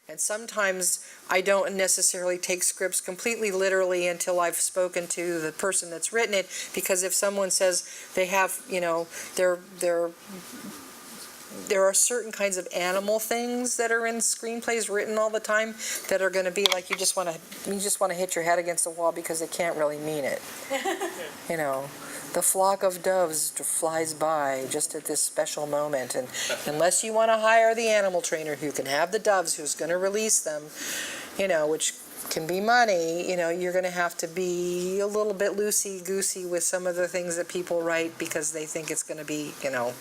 And sometimes I don't necessarily take scripts completely literally until I've spoken to the person that's written it, because if someone says they have, you know, there are certain kinds of animal things that are in screenplays written all the time that are going to be like you just want to hit your head against the wall because they can't really mean it. You know, the flock of doves flies by just at this special moment, and unless you want to hire the animal trainer who can have the doves, who's going to release them, you know, which can be money, you know, you're going to have to be a little bit loosey-goosey with some of the things that people write because they think it's going to be, you know,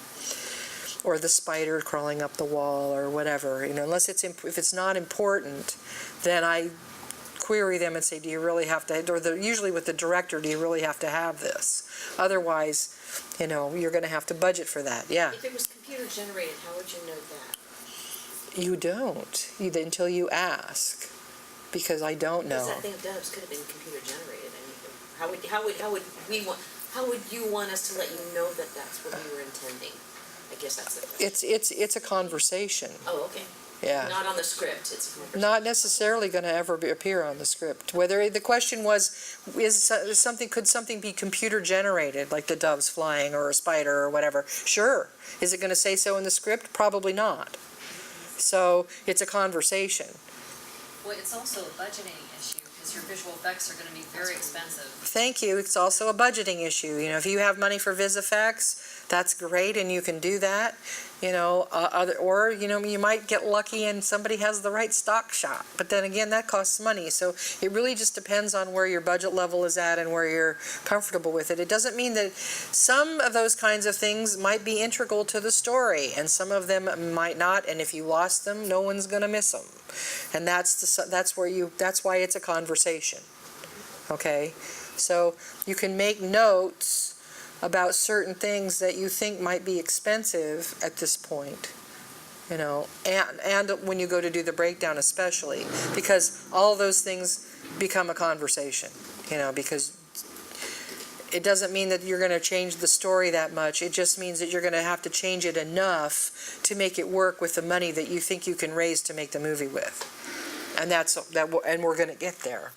or the spider crawling up the wall or whatever, you know, unless it's if it's not important, then I query them and say, do you really have to, or usually with the director, do you really have to have this? Otherwise, you know, you're going to have to budget for that. Yeah. If it was computer generated, how would you know that? You don't, until you ask, because I don't know. Because that thing of doves could have been computer generated. I mean, how would you want us to let you know that that's what we were intending? I guess that's the question. It's a conversation. Oh, okay. Yeah. Not on the script. It's a conversation. Not necessarily going to ever appear on the script. Whether the question was, could something be computer generated, like the doves flying or a spider or whatever? Sure. Is it going to say so in the script? Probably not. So it's a conversation. Well, it's also a budgeting issue because your visual effects are going to be very expensive. Thank you. It's also a budgeting issue. You know, if you have money for vis effects, that's great, and you can do that. You know, or you know, you might get lucky and somebody has the right stock shot. But then again, that costs money. So it really just depends on where your budget level is at and where you're comfortable with it. It doesn't mean that some of those kinds of things might be integral to the story, and some of them might not. And if you lost them, no one's going to miss them. And that's why it's a conversation. Okay, so you can make notes about certain things that you think might be expensive at this point, you know, and when you go to do the breakdown especially, because all those things become a conversation, you know, because it doesn't mean that you're going to change the story that much. It just means that you're going to have to change it enough to make it work with the money that you think you can raise to make the movie with. And and we're going to get there.